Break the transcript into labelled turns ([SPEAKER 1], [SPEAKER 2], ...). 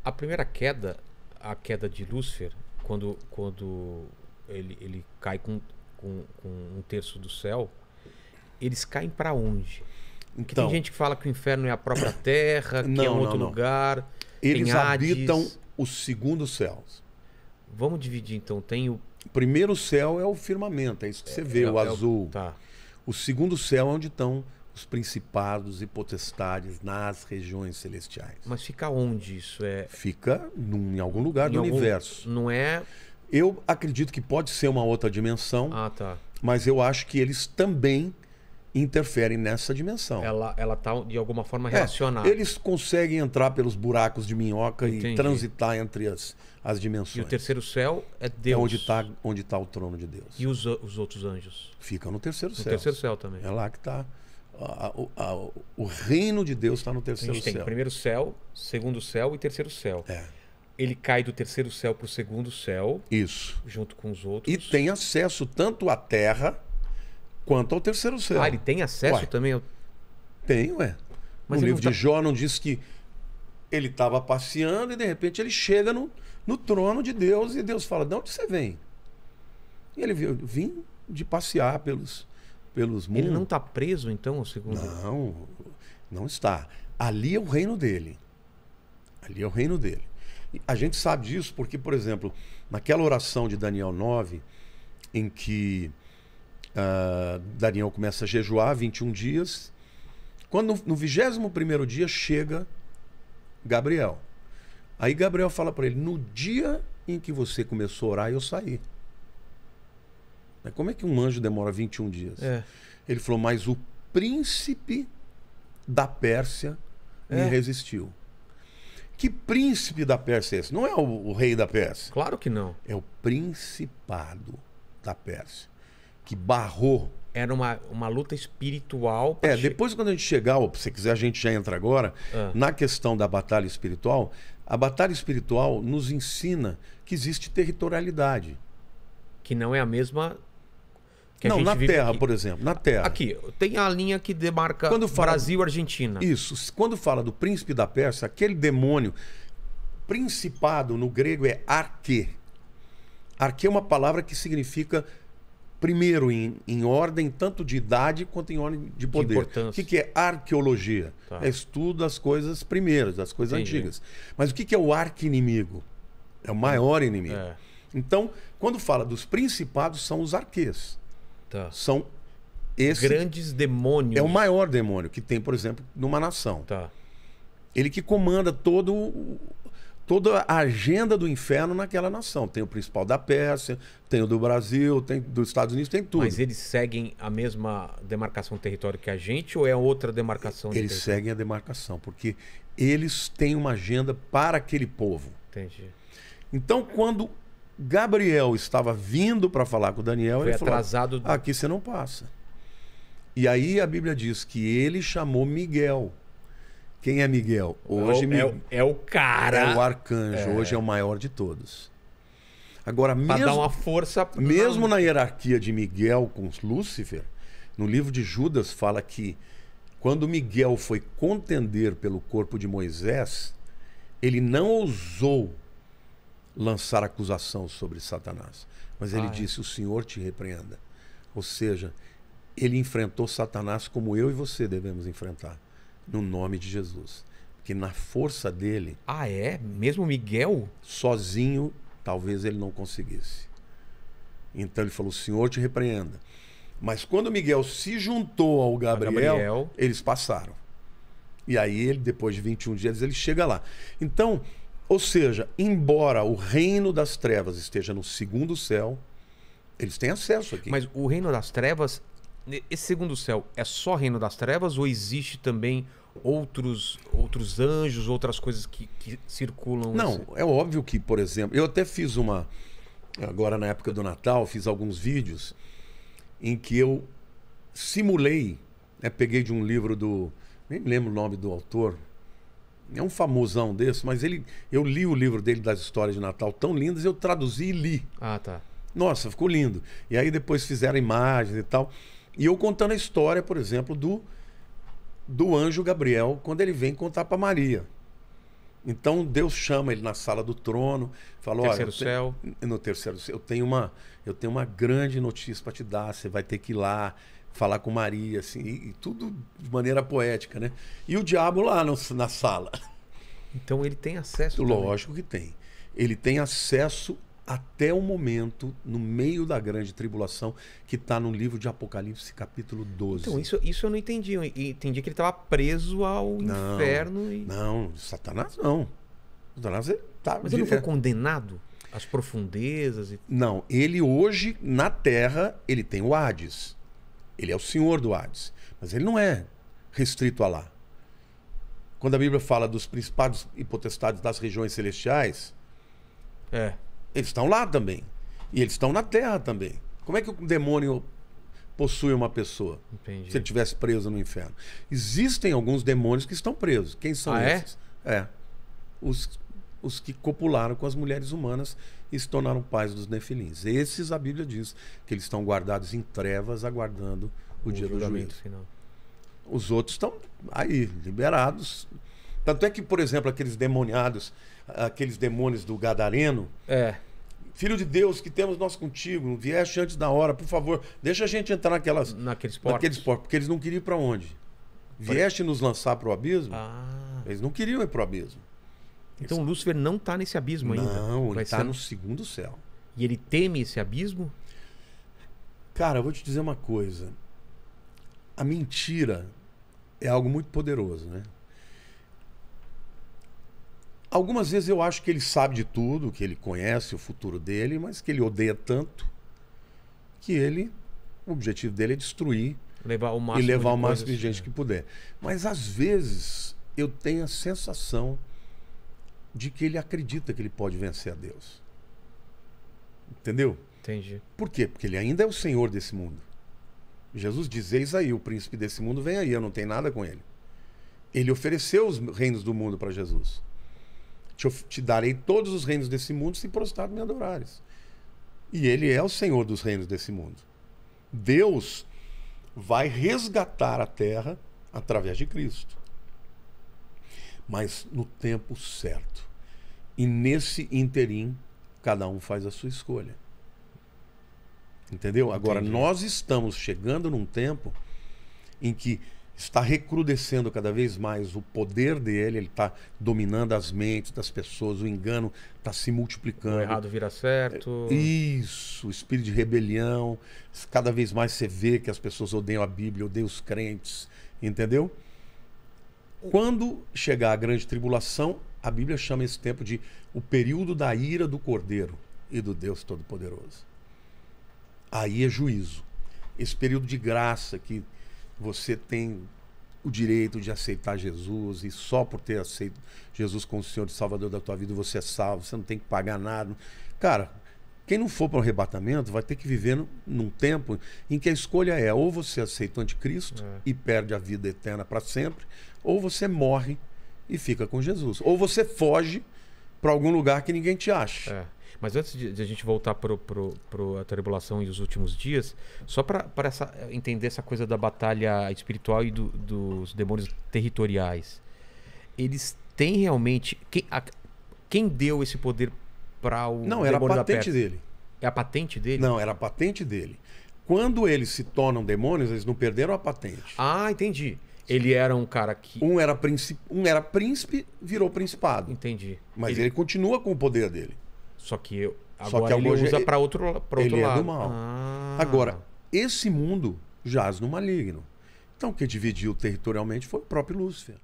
[SPEAKER 1] A primeira queda, a queda de Lúcifer, quando ele cai com um terço do céu, eles caem para onde? Porque
[SPEAKER 2] Então,
[SPEAKER 1] tem gente que fala que o inferno é a própria terra, que é
[SPEAKER 2] Não,
[SPEAKER 1] um
[SPEAKER 2] não,
[SPEAKER 1] outro
[SPEAKER 2] não.
[SPEAKER 1] lugar.
[SPEAKER 2] eles
[SPEAKER 1] tem Hades.
[SPEAKER 2] habitam o segundo céu.
[SPEAKER 1] Vamos dividir então. Tem o.
[SPEAKER 2] O primeiro céu é o firmamento, é isso que você vê, o azul.
[SPEAKER 1] Tá.
[SPEAKER 2] O segundo céu é onde estão os principados e potestades nas regiões celestiais.
[SPEAKER 1] Mas fica onde isso?
[SPEAKER 2] Fica em algum lugar do universo.
[SPEAKER 1] Não é.
[SPEAKER 2] Eu acredito que pode ser uma outra dimensão,
[SPEAKER 1] Ah, tá.
[SPEAKER 2] mas eu acho que eles também interferem nessa dimensão.
[SPEAKER 1] Ela tá de alguma forma relacionada.
[SPEAKER 2] Eles conseguem entrar pelos buracos de minhoca
[SPEAKER 1] Entendi.
[SPEAKER 2] e transitar entre as dimensões.
[SPEAKER 1] E o terceiro céu é
[SPEAKER 2] É
[SPEAKER 1] Deus.
[SPEAKER 2] onde tá o trono de Deus.
[SPEAKER 1] E os outros anjos?
[SPEAKER 2] Fica no terceiro
[SPEAKER 1] No
[SPEAKER 2] céu.
[SPEAKER 1] terceiro céu também.
[SPEAKER 2] É lá que está. O reino de Deus está no
[SPEAKER 1] A
[SPEAKER 2] terceiro
[SPEAKER 1] gente tem
[SPEAKER 2] céu.
[SPEAKER 1] primeiro céu, segundo céu e terceiro céu.
[SPEAKER 2] É,
[SPEAKER 1] Ele cai do terceiro céu para o segundo céu,
[SPEAKER 2] isso.
[SPEAKER 1] junto com os outros.
[SPEAKER 2] E tem acesso tanto à terra quanto ao terceiro céu.
[SPEAKER 1] Ah, ele tem acesso
[SPEAKER 2] Ué.
[SPEAKER 1] também?
[SPEAKER 2] Tem, ué.
[SPEAKER 1] Mas
[SPEAKER 2] No
[SPEAKER 1] ele
[SPEAKER 2] livro
[SPEAKER 1] não
[SPEAKER 2] de Jó não diz que ele estava passeando e de repente ele chega no trono de Deus e Deus fala: de onde você vem? E ele viu: vim de passear pelos mundos.
[SPEAKER 1] Ele não está preso, então, ao segundo?
[SPEAKER 2] Não está. Ali é o reino dele. Ali é o reino dele. E a gente sabe disso porque, por exemplo, naquela oração de Daniel 9, em que Daniel começa a jejuar 21 dias, quando no 21º dia chega Gabriel. Aí Gabriel fala para ele: no dia em que você começou a orar, eu saí. Mas como é que um anjo demora 21 dias? Ele falou: mas o príncipe da Pérsia me resistiu. Que príncipe da Pérsia é esse? Não é o rei da Pérsia.
[SPEAKER 1] Claro que não.
[SPEAKER 2] É o principado da Pérsia, que barrou.
[SPEAKER 1] Era uma luta espiritual.
[SPEAKER 2] Depois quando a gente chegar, ou se você quiser a gente já entra agora, na questão da batalha espiritual. A batalha espiritual nos ensina que existe territorialidade.
[SPEAKER 1] Que não é a mesma... que a
[SPEAKER 2] Não,
[SPEAKER 1] gente
[SPEAKER 2] na
[SPEAKER 1] vive
[SPEAKER 2] Terra,
[SPEAKER 1] aqui.
[SPEAKER 2] por exemplo. Na Terra.
[SPEAKER 1] Aqui, tem a linha que demarca Brasil e Argentina.
[SPEAKER 2] Isso. Quando fala do príncipe da Pérsia, aquele demônio, principado no grego é arquê. Arquê é uma palavra que significa primeiro em ordem tanto de idade quanto em ordem de poder. O que é arqueologia?
[SPEAKER 1] Tá.
[SPEAKER 2] É estudo das coisas primeiras, das coisas antigas. Mas o que é o arqui-inimigo? É o maior inimigo. Então, quando fala dos principados, são os arquês.
[SPEAKER 1] Tá.
[SPEAKER 2] São
[SPEAKER 1] grandes demônios.
[SPEAKER 2] É o maior demônio que tem, por exemplo, numa nação.
[SPEAKER 1] Tá.
[SPEAKER 2] Ele que comanda toda a agenda do inferno naquela nação. Tem o principal da Pérsia, tem o do Brasil, tem dos Estados Unidos, tem tudo.
[SPEAKER 1] Mas eles seguem a mesma demarcação de território que a gente ou é outra demarcação de
[SPEAKER 2] Eles
[SPEAKER 1] território?
[SPEAKER 2] seguem a demarcação, porque eles têm uma agenda para aquele povo.
[SPEAKER 1] Entendi.
[SPEAKER 2] Então, quando Gabriel estava vindo para falar com Daniel,
[SPEAKER 1] Foi
[SPEAKER 2] ele falou:
[SPEAKER 1] atrasado.
[SPEAKER 2] aqui você não passa. E aí a Bíblia diz que ele chamou Miguel. Quem é Miguel? Hoje
[SPEAKER 1] é o cara.
[SPEAKER 2] É o arcanjo. Hoje é o maior de todos. Agora,
[SPEAKER 1] Para dar uma força.
[SPEAKER 2] Mesmo na hierarquia de Miguel com Lúcifer, no livro de Judas fala que quando Miguel foi contender pelo corpo de Moisés, ele não ousou lançar acusação sobre Satanás. Mas ele disse: o Senhor te repreenda. Ou seja, ele enfrentou Satanás como eu e você devemos enfrentar. No nome de Jesus. Porque na força dele...
[SPEAKER 1] Ah, é? Mesmo Miguel?
[SPEAKER 2] Sozinho, talvez ele não conseguisse. Então ele falou: o Senhor te repreenda. Mas quando Miguel se juntou ao Gabriel, eles passaram. E aí, ele, depois de 21 dias, ele chega lá. Então, ou seja, embora o reino das trevas esteja no segundo céu, eles têm acesso aqui.
[SPEAKER 1] Mas o reino das trevas... Esse segundo céu é só reino das trevas ou existe também outros anjos, outras coisas que circulam?
[SPEAKER 2] Não, é óbvio que, por exemplo, eu até fiz agora na época do Natal, fiz alguns vídeos em que eu simulei, peguei de um livro nem me lembro o nome do autor, é um famosão desse, mas eu li o livro dele das histórias de Natal tão lindas, eu traduzi e li.
[SPEAKER 1] Ah, tá.
[SPEAKER 2] Nossa, ficou lindo. E aí depois fizeram imagens e tal. E eu contando a história, por exemplo, do anjo Gabriel, quando ele vem contar para Maria. Então Deus chama ele na sala do trono, fala: olha,
[SPEAKER 1] Terceiro céu.
[SPEAKER 2] no terceiro céu, eu tenho uma grande notícia para te dar, você vai ter que ir lá falar com Maria, assim, e tudo de maneira poética, né? E o diabo lá na sala.
[SPEAKER 1] Então ele tem acesso também.
[SPEAKER 2] Lógico que tem. Ele tem acesso até o momento, no meio da grande tribulação, que está no livro de Apocalipse, capítulo 12.
[SPEAKER 1] Então, isso eu não entendi. Eu entendi que ele estava preso ao inferno.
[SPEAKER 2] Não, Satanás não. Satanás tá.
[SPEAKER 1] Mas ele não foi condenado às profundezas?
[SPEAKER 2] Não, ele hoje, na Terra, ele tem o Hades. Ele é o senhor do Hades. Mas ele não é restrito a lá. Quando a Bíblia fala dos principados e potestades das regiões celestiais, eles estão lá também. E eles estão na Terra também. Como é que o demônio possui uma pessoa?
[SPEAKER 1] Entendi.
[SPEAKER 2] Se ele estivesse preso no inferno? Existem alguns demônios que estão presos. Quem são esses? Os que copularam com as mulheres humanas e se tornaram pais dos nefilins. Esses, a Bíblia diz que eles estão guardados em trevas, aguardando o dia do juízo.
[SPEAKER 1] Final.
[SPEAKER 2] Os outros estão aí, liberados. Tanto é que, por exemplo, aqueles demoniados, aqueles demônios do Gadareno, Filho de Deus, que temos nós contigo, vieste antes da hora, por favor, deixa a gente entrar naqueles portos, porque eles não queriam ir para onde? Vieste nos lançar para o abismo? Eles não queriam ir para o abismo.
[SPEAKER 1] Então Lúcifer não está nesse abismo ainda?
[SPEAKER 2] Não, ele está no segundo céu.
[SPEAKER 1] E ele teme esse abismo?
[SPEAKER 2] Cara, eu vou te dizer uma coisa. A mentira é algo muito poderoso, né? Algumas vezes eu acho que ele sabe de tudo, que ele conhece o futuro dele, mas que ele odeia tanto que o objetivo dele é destruir e levar o máximo de gente que puder. Mas às vezes eu tenho a sensação de que ele acredita que ele pode vencer a Deus. Entendeu?
[SPEAKER 1] Entendi.
[SPEAKER 2] Por quê? Porque ele ainda é o Senhor desse mundo. Jesus diz: eis aí, o príncipe desse mundo vem aí, eu não tenho nada com ele. Ele ofereceu os reinos do mundo para Jesus. Te darei todos os reinos desse mundo se prostrado me adorares. E ele é o Senhor dos reinos desse mundo. Deus vai resgatar a terra através de Cristo. Mas no tempo certo. E nesse interim, cada um faz a sua escolha. Entendeu? Agora, nós estamos chegando num tempo em que está recrudescendo cada vez mais o poder dele, ele está dominando as mentes das pessoas, o engano está se multiplicando.
[SPEAKER 1] O errado vira certo.
[SPEAKER 2] Isso, o espírito de rebelião. Cada vez mais você vê que as pessoas odeiam a Bíblia, odeiam os crentes, entendeu? Quando chegar a grande tribulação, a Bíblia chama esse tempo de o período da ira do Cordeiro e do Deus Todo-Poderoso. Aí é juízo. Esse período de graça que você tem o direito de aceitar Jesus e só por ter aceito Jesus como Senhor e Salvador da tua vida você é salvo, você não tem que pagar nada. Cara, quem não for para o arrebatamento vai ter que viver num tempo em que a escolha é ou você aceita o anticristo e perde a vida eterna para sempre, ou você morre e fica com Jesus. Ou você foge para algum lugar que ninguém te acha.
[SPEAKER 1] Mas antes de a gente voltar para a tribulação e os últimos dias, só para entender essa coisa da batalha espiritual e dos demônios territoriais, eles têm realmente... Quem deu esse poder para o
[SPEAKER 2] Não, era a patente dele.
[SPEAKER 1] É a patente dele?
[SPEAKER 2] Não, era a patente dele. Quando eles se tornam demônios, eles não perderam a patente.
[SPEAKER 1] Ah, entendi. Ele era um cara que...
[SPEAKER 2] Um era príncipe, virou principado.
[SPEAKER 1] Entendi.
[SPEAKER 2] Mas ele continua com o poder dele.
[SPEAKER 1] Só que agora ele usa para outro lado.
[SPEAKER 2] Ele é do mal. Agora, esse mundo jaz no maligno. Então, quem dividiu territorialmente foi o próprio Lúcifer.